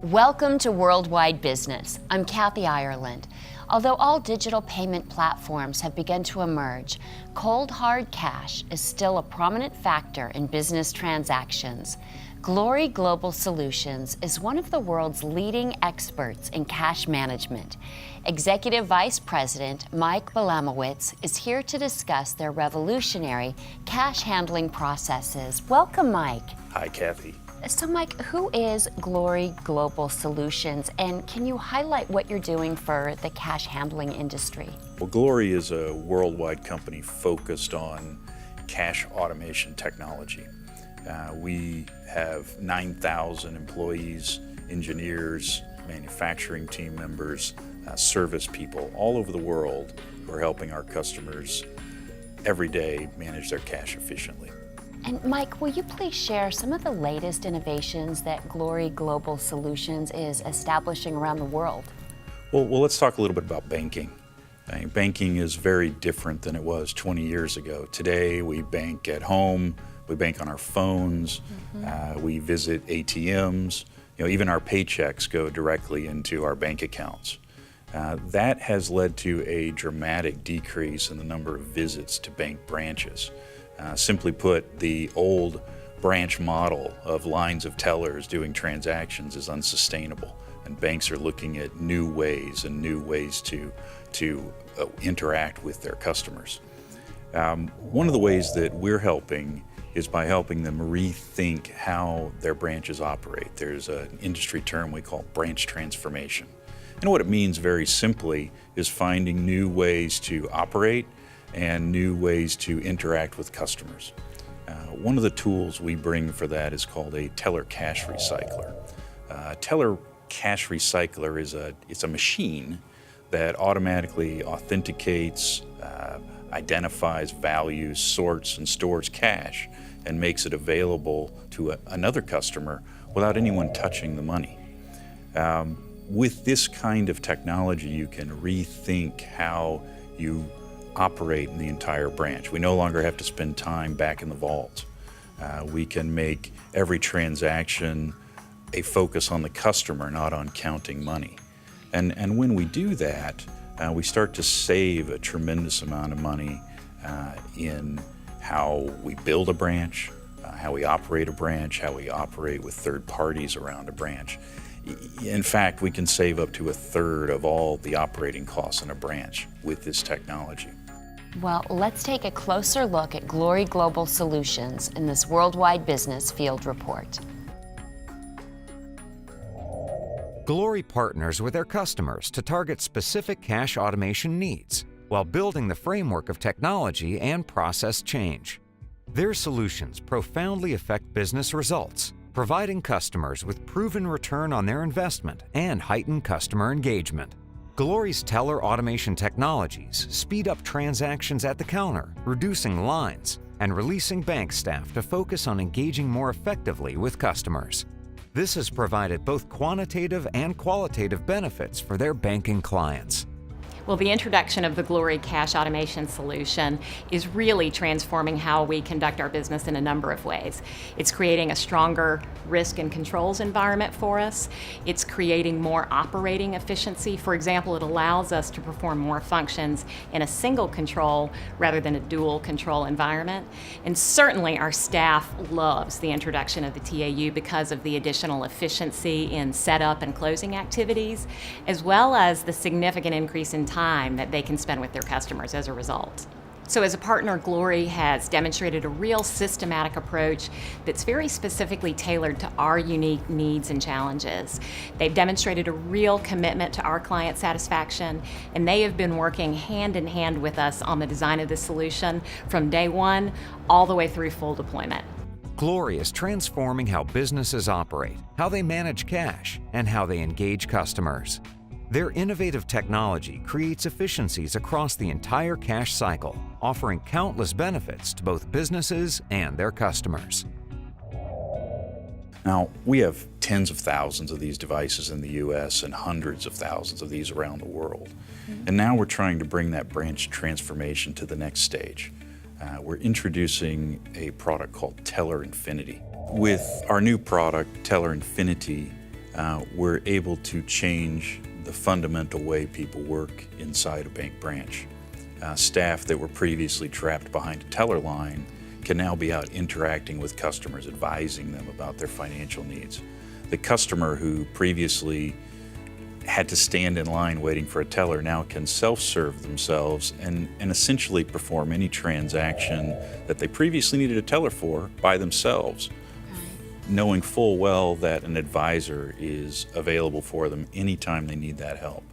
Welcome to Worldwide Business. I'm Kathy Ireland. Although all digital payment platforms have begun to emerge, cold hard cash is still a prominent factor in business transactions. Glory Global Solutions is one of the world's leading experts in cash management. Executive Vice President Mike Bielamowicz is here to discuss their revolutionary cash handling processes. Welcome, Mike. Hi, Kathy. So, Mike, who is Glory Global Solutions, and can you highlight what you're doing for the cash handling industry? Well, Glory is a worldwide company focused on cash automation technology. We have 9,000 employees, engineers, manufacturing team members, service people all over the world who are helping our customers every day manage their cash efficiently. And Mike, will you please share some of the latest innovations that Glory Global Solutions is establishing around the world? Well, let's talk a little bit about banking. Banking is very different than it was 20 years ago. Today, we bank at home, we bank on our phones, we visit ATMs, even our paychecks go directly into our bank accounts. That has led to a dramatic decrease in the number of visits to bank branches. Simply put, the old branch model of lines of tellers doing transactions is unsustainable, and banks are looking at new ways to interact with their customers. One of the ways that we're helping is by helping them rethink how their branches operate. There's an industry term we call branch transformation. And what it means very simply is finding new ways to operate and new ways to interact with customers. One of the tools we bring for that is called a teller cash recycler. Teller cash recycler is a machine that automatically authenticates, identifies values, sorts and stores cash, and makes it available to another customer without anyone touching the money. With this kind of technology, you can rethink how you operate in the entire branch. We no longer have to spend time back in the vault. We can make every transaction a focus on the customer, not on counting money. And when we do that, we start to save a tremendous amount of money in how we build a branch, how we operate a branch, how we operate with third parties around a branch. In fact, we can save up to 1/3 of all the operating costs in a branch with this technology. Well, let's take a closer look at Glory Global Solutions in this Worldwide Business Field Report. Glory partners with their customers to target specific cash automation needs while building the framework of technology and process change. Their solutions profoundly affect business results, providing customers with proven return on their investment and heightened customer engagement. Glory's teller automation technologies speed up transactions at the counter, reducing lines, and releasing bank staff to focus on engaging more effectively with customers. This has provided both quantitative and qualitative benefits for their banking clients. Well, the introduction of the Glory Cash Automation solution is really transforming how we conduct our business in a number of ways. It's creating a stronger risk and controls environment for us. It's creating more operating efficiency. For example, it allows us to perform more functions in a single control rather than a dual control environment. And certainly our staff loves the introduction of the TAU because of the additional efficiency in setup and closing activities, as well as the significant increase in time that they can spend with their customers as a result. So as a partner, Glory has demonstrated a real systematic approach that's very specifically tailored to our unique needs and challenges. They've demonstrated a real commitment to our client satisfaction, and they have been working hand in hand with us on the design of this solution from day one all the way through full deployment. Glory is transforming how businesses operate, how they manage cash, and how they engage customers. Their innovative technology creates efficiencies across the entire cash cycle, offering countless benefits to both businesses and their customers. Now, we have tens of thousands of these devices in the US and hundreds of thousands of these around the world. And now we're trying to bring that branch transformation to the next stage. We're introducing a product called Teller Infinity. With our new product, Teller Infinity, we're able to change the fundamental way people work inside a bank branch. Staff that were previously trapped behind a teller line can now be out interacting with customers, advising them about their financial needs. The customer who previously had to stand in line waiting for a teller now can self-serve themselves and essentially perform any transaction that they previously needed a teller for by themselves, knowing full well that an advisor is available for them anytime they need that help.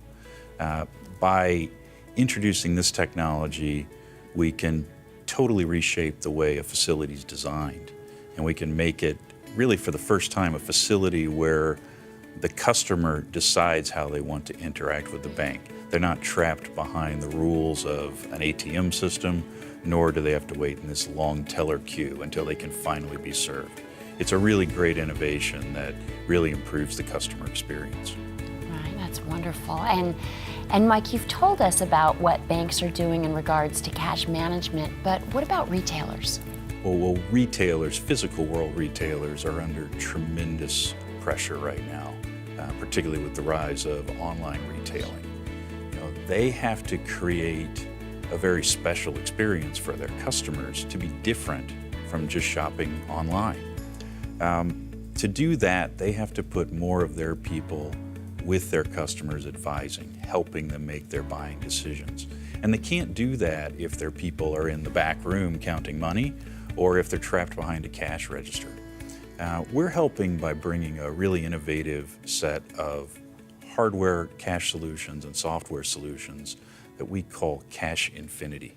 By introducing this technology, we can totally reshape the way a facility is designed, and we can make it really for the first time a facility where the customer decides how they want to interact with the bank. They're not trapped behind the rules of an ATM system, nor do they have to wait in this long teller queue until they can finally be served. It's a really great innovation that really improves the customer experience. Right, that's wonderful. And Mike, you've told us about what banks are doing in regards to cash management, but what about retailers? Well, retailers, physical world retailers, are under tremendous pressure right now, particularly with the rise of online retailing. They have to create a very special experience for their customers to be different from just shopping online. To do that, they have to put more of their people with their customers advising, helping them make their buying decisions. And they can't do that if their people are in the back room counting money or if they're trapped behind a cash register. We're helping by bringing a really innovative set of hardware cash solutions and software solutions that we call Cash Infinity.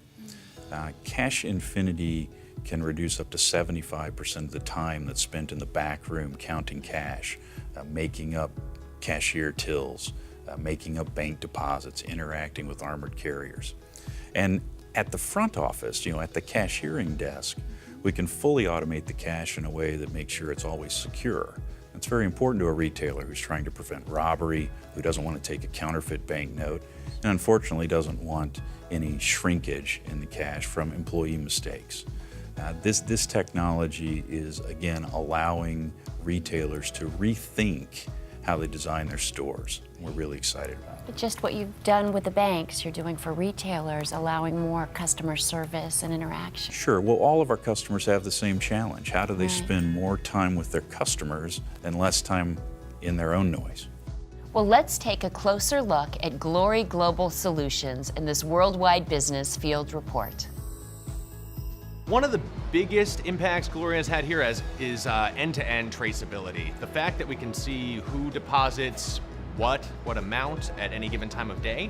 Cash Infinity can reduce up to 75% of the time that's spent in the back room counting cash, making up cashier tills, making up bank deposits, interacting with armored carriers. And at the front office, at the cashiering desk, we can fully automate the cash in a way that makes sure it's always secure. It's very important to a retailer who's trying to prevent robbery, who doesn't want to take a counterfeit banknote, and unfortunately doesn't want any shrinkage in the cash from employee mistakes. This technology is, again, allowing retailers to rethink how they design their stores. We're really excited about it. Just what you've done with the banks, you're doing for retailers, allowing more customer service and interaction. Sure. Well, all of our customers have the same challenge. How do they spend more time with their customers and less time in their own noise? Well, let's take a closer look at Glory Global Solutions in this Worldwide Business Field Report. One of the biggest impacts Glory has had here is end-to-end traceability. The fact that we can see who deposits what amount at any given time of day,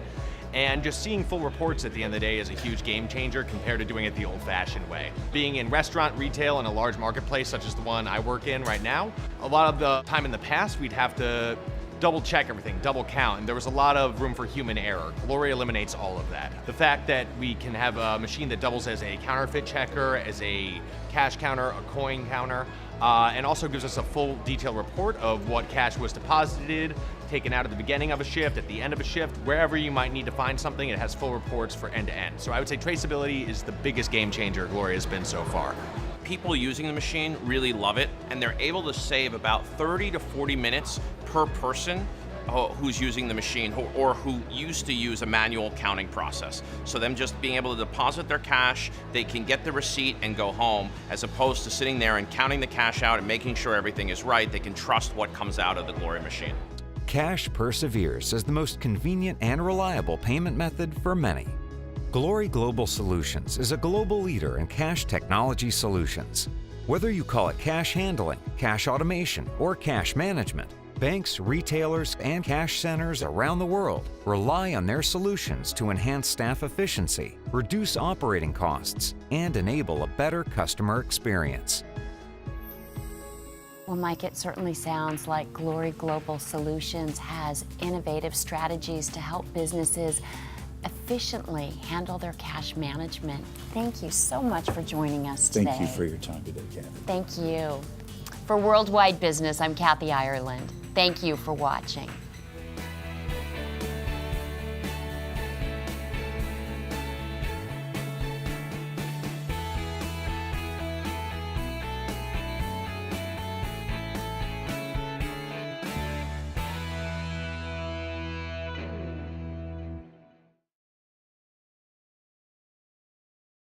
and just seeing full reports at the end of the day is a huge game changer compared to doing it the old-fashioned way. Being in restaurant, retail, and a large marketplace such as the one I work in right now, a lot of the time in the past we'd have to double check everything, double count, and there was a lot of room for human error. Glory eliminates all of that. The fact that we can have a machine that doubles as a counterfeit checker, as a cash counter, a coin counter, and also gives us a full detailed report of what cash was deposited, taken out at the beginning of a shift, at the end of a shift, wherever you might need to find something, it has full reports for end to end. So I would say traceability is the biggest game changer Glory has been so far. People using the machine really love it, and they're able to save about 30 to 40 minutes per person who's using the machine or who used to use a manual counting process. So them just being able to deposit their cash, they can get the receipt and go home, as opposed to sitting there and counting the cash out and making sure everything is right. They can trust what comes out of the Glory machine. Cash perseveres as the most convenient and reliable payment method for many. Glory Global Solutions is a global leader in cash technology solutions. Whether you call it cash handling, cash automation, or cash management, banks, retailers, and cash centers around the world rely on their solutions to enhance staff efficiency, reduce operating costs, and enable a better customer experience. Well, Mike, it certainly sounds like Glory Global Solutions has innovative strategies to help businesses efficiently handle their cash management. Thank you so much for joining us today. Thank you for your time today, Kathy. Thank you. For Worldwide Business, I'm Kathy Ireland. Thank you for watching.